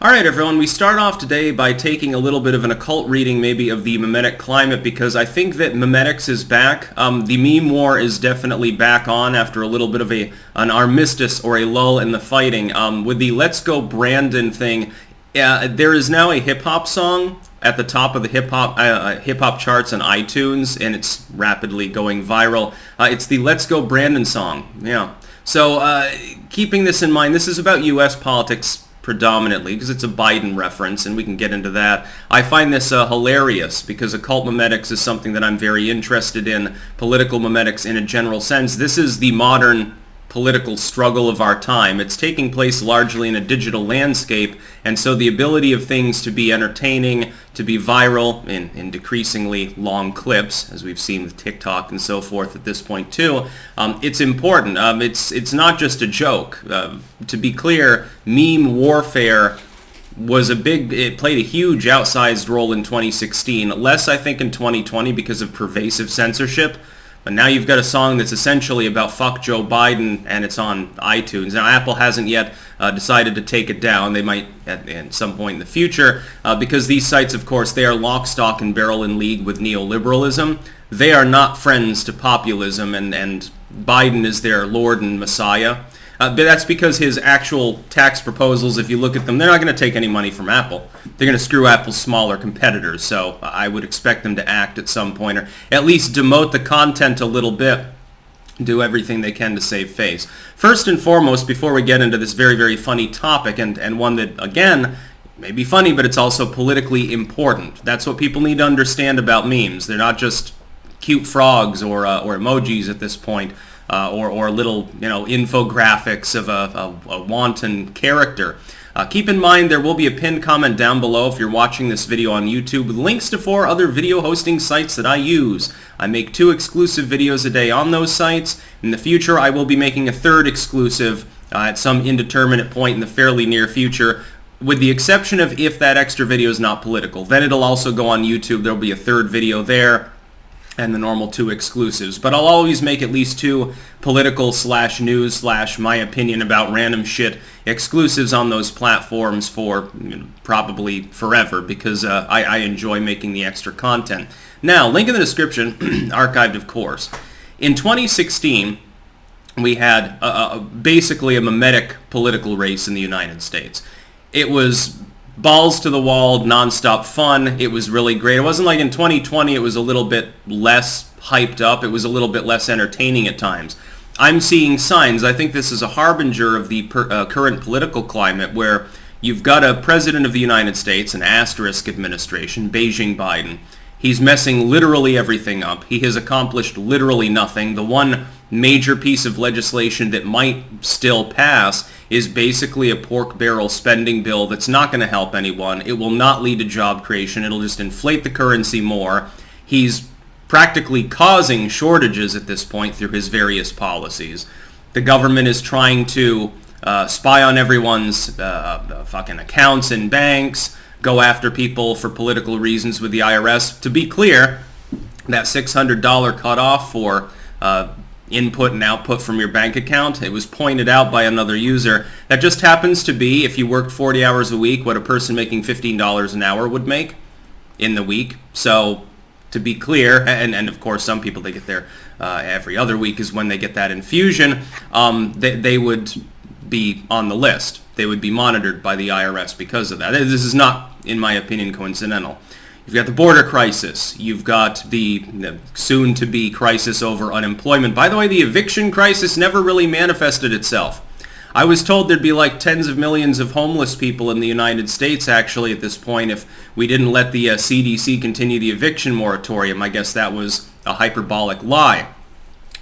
Alright everyone, we start off today by taking a little bit of an occult reading maybe of the memetic climate because I think that memetics is back. The meme war is definitely back on after a little bit of an armistice or a lull in the fighting. With the Let's Go Brandon thing, there is now a hip-hop song at the top of the hip-hop charts on iTunes, and it's rapidly going viral. It's the Let's Go Brandon song. Yeah. So keeping this in mind, this is about U.S. politics predominantly because it's a Biden reference, and we can get into that. I find this hilarious because occult memetics is something that I'm very interested in, political memetics in a general sense. This is the modern political struggle of our time. It's taking place largely in a digital landscape, and so the ability of things to be entertaining, to be viral in decreasingly long clips, as we've seen with TikTok and so forth at this point too, it's important. It's not just a joke. To be clear, meme warfare it played a huge outsized role in 2016, less I think in 2020 because of pervasive censorship. But now you've got a song that's essentially about fuck Joe Biden, and it's on iTunes. Now, Apple hasn't yet decided to take it down. They might at some point in the future, because these sites, of course, they are lock, stock, and barrel in league with neoliberalism. They are not friends to populism, and Biden is their Lord and Messiah. But that's because his actual tax proposals, if you look at them, they're not going to take any money from Apple. They're going to screw Apple's smaller competitors, so I would expect them to act at some point, or at least demote the content a little bit, do everything they can to save face. First and foremost, before we get into this very, very funny topic, and one that, again, may be funny, but it's also politically important. That's what people need to understand about memes. They're not just cute frogs or emojis at this point. Or little, infographics of a wanton character. Keep in mind there will be a pinned comment down below if you're watching this video on YouTube with links to 4 other video hosting sites that I use. I make 2 exclusive videos a day on those sites. In the future, I will be making a 3rd exclusive at some indeterminate point in the fairly near future, with the exception of if that extra video is not political. Then it'll also go on YouTube. There'll be a 3rd video there, and the normal 2 exclusives. But I'll always make at least 2 political / news / my opinion about random shit exclusives on those platforms for probably forever, because I enjoy making the extra content. Now, link in the description, archived of course. In 2016, we had basically a memetic political race in the United States. It was balls to the wall, non-stop fun. It was really great. It wasn't like in 2020 it was a little bit less hyped up. It was a little bit less entertaining at times. I'm seeing signs. I think this is a harbinger of the current political climate where you've got a president of the United States, an asterisk administration, Beijing Biden. He's messing literally everything up. He has accomplished literally nothing. The one major piece of legislation that might still pass is basically a pork barrel spending bill that's not going to help anyone. It will not lead to job creation. It'll just inflate the currency more. He's practically causing shortages at this point through his various policies. The government is trying to spy on everyone's fucking accounts in banks, go after people for political reasons with the IRS. To be clear, that $600 cutoff for input and output from your bank account, it was pointed out by another user. That just happens to be, if you worked 40 hours a week, what a person making $15 an hour would make in the week. So, to be clear, and of course some people, they get their every other week is when they get that infusion, they would be on the list. They would be monitored by the IRS because of that. This is not, in my opinion, coincidental. You've got the border crisis. You've got the soon-to-be crisis over unemployment. By the way, the eviction crisis never really manifested itself. I was told there'd be like tens of millions of homeless people in the United States, actually, at this point, if we didn't let the CDC continue the eviction moratorium. I guess that was a hyperbolic lie.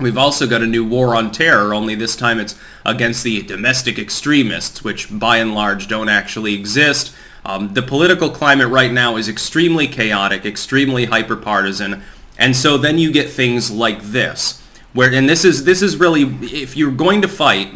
We've also got a new war on terror, only this time it's against the domestic extremists, which by and large don't actually exist. The political climate right now is extremely chaotic, extremely hyper-partisan, and so then you get things like this, and this is really, if you're going to fight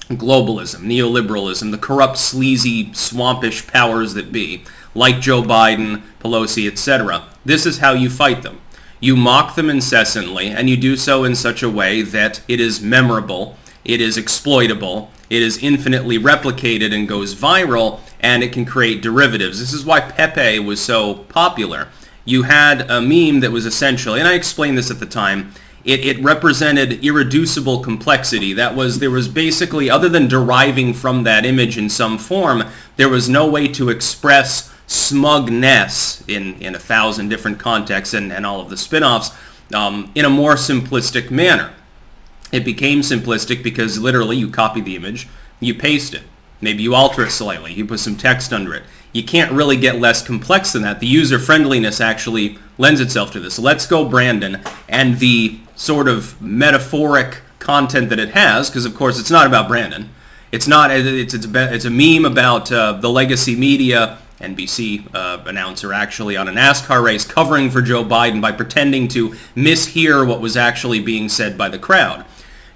globalism, neoliberalism, the corrupt, sleazy, swampish powers that be, like Joe Biden, Pelosi, etc., this is how you fight them. You mock them incessantly, and you do so in such a way that it is memorable, it is exploitable, it is infinitely replicated and goes viral, and it can create derivatives. This is why Pepe was so popular. You had a meme that was essentially, and I explained this at the time, it represented irreducible complexity. That was, there was basically, other than deriving from that image in some form, there was no way to express smugness in 1,000 different contexts and all of the spin-offs in a more simplistic manner. It became simplistic because literally you copy the image, you paste it. Maybe you alter it slightly, you put some text under it. You can't really get less complex than that. The user-friendliness actually lends itself to this. Let's Go Brandon and the sort of metaphoric content that it has, because of course it's not about Brandon. It's not. It's a meme about the legacy media, NBC announcer actually on a NASCAR race covering for Joe Biden by pretending to mishear what was actually being said by the crowd.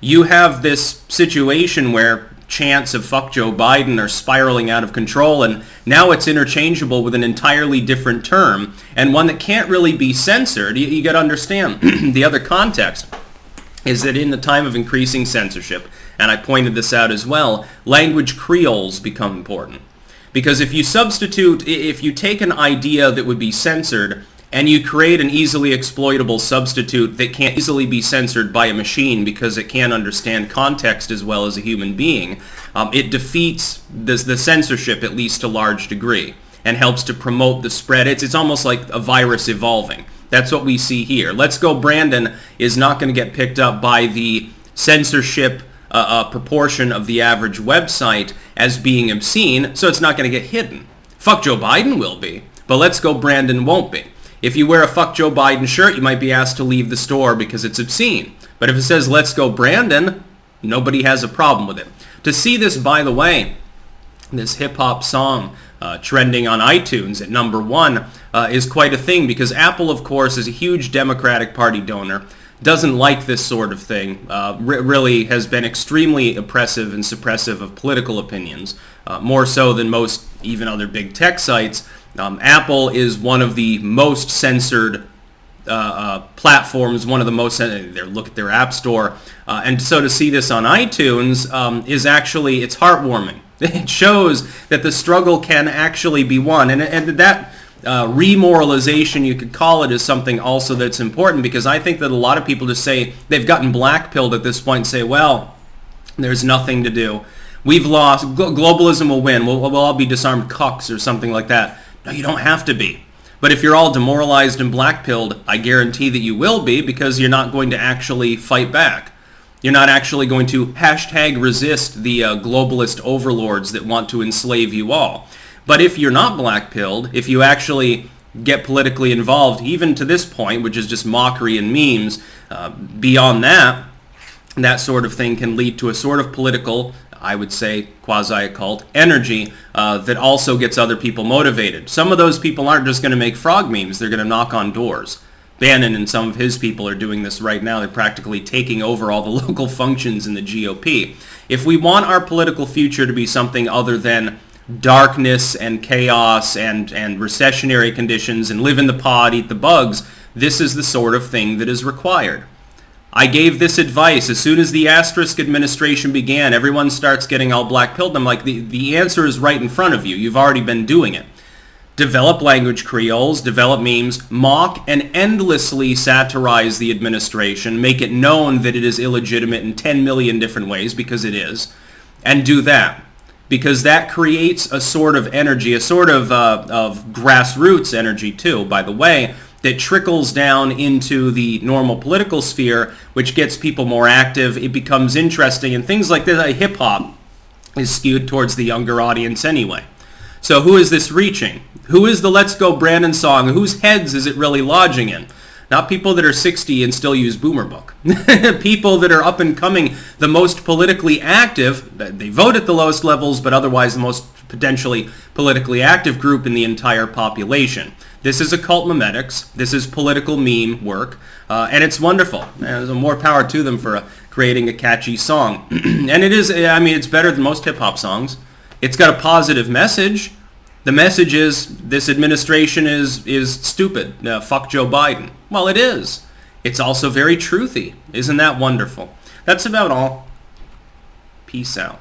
You have this situation where chants of fuck Joe Biden are spiraling out of control, and now it's interchangeable with an entirely different term, and one that can't really be censored. You got to understand the other context is that in the time of increasing censorship, and I pointed this out as well, language Creoles become important. Because if you take an idea that would be censored and you create an easily exploitable substitute that can't easily be censored by a machine because it can't understand context as well as a human being, it defeats the censorship at least to a large degree and helps to promote the spread. It's almost like a virus evolving. That's what we see here. Let's Go Brandon is not going to get picked up by the censorship proportion of the average website as being obscene, so it's not going to get hidden. Fuck Joe Biden will be, but Let's Go Brandon won't be. If you wear a Fuck Joe Biden shirt, you might be asked to leave the store because it's obscene. But if it says Let's Go Brandon, nobody has a problem with it. To see this, by the way, this hip-hop song trending on iTunes at #1 is quite a thing, because Apple, of course, is a huge Democratic Party donor, doesn't like this sort of thing, really has been extremely oppressive and suppressive of political opinions, more so than most even other big tech sites. Apple is one of the most censored platforms, one of the most censored. Look at their app store. And so to see this on iTunes is actually, it's heartwarming. It shows that the struggle can actually be won. And that remoralization, you could call it, is something also that's important, because I think that a lot of people just say they've gotten black-pilled at this point and say, well, there's nothing to do. We've lost. Globalism will win. We'll all be disarmed cucks or something like that. No, you don't have to be. But if you're all demoralized and black-pilled, I guarantee that you will be, because you're not going to actually fight back. You're not actually going to #resist the globalist overlords that want to enslave you all. But if you're not black-pilled, if you actually get politically involved, even to this point, which is just mockery and memes, beyond that, that sort of thing can lead to a sort of political, I would say, quasi-occult energy that also gets other people motivated. Some of those people aren't just going to make frog memes. They're going to knock on doors. Bannon and some of his people are doing this right now. They're practically taking over all the local functions in the GOP. If we want our political future to be something other than darkness and chaos and recessionary conditions and live in the pod, eat the bugs, this is the sort of thing that is required. I gave this advice as soon as the asterisk administration began. Everyone starts getting all black-pilled. I'm like, the answer is right in front of you. You've already been doing it. Develop language Creoles, develop memes, mock and endlessly satirize the administration, make it known that it is illegitimate in 10 million different ways, because it is, and do that. Because that creates a sort of energy, a sort of grassroots energy too, by the way, that trickles down into the normal political sphere, which gets people more active. It becomes interesting, and things like this. Hip-hop is skewed towards the younger audience anyway. So who is this reaching? Who is the Let's Go Brandon song? Whose heads is it really lodging in? Not people that are 60 and still use Boomer Book. People that are up and coming, the most politically active. They vote at the lowest levels, but otherwise the most potentially politically active group in the entire population. This is occult memetics. This is political meme work, and it's wonderful. There's more power to them for creating a catchy song. And it is, I mean, it's better than most hip-hop songs. It's got a positive message. The message is this administration is stupid. Fuck Joe Biden. Well, it is. It's also very truthy. Isn't that wonderful? That's about all. Peace out.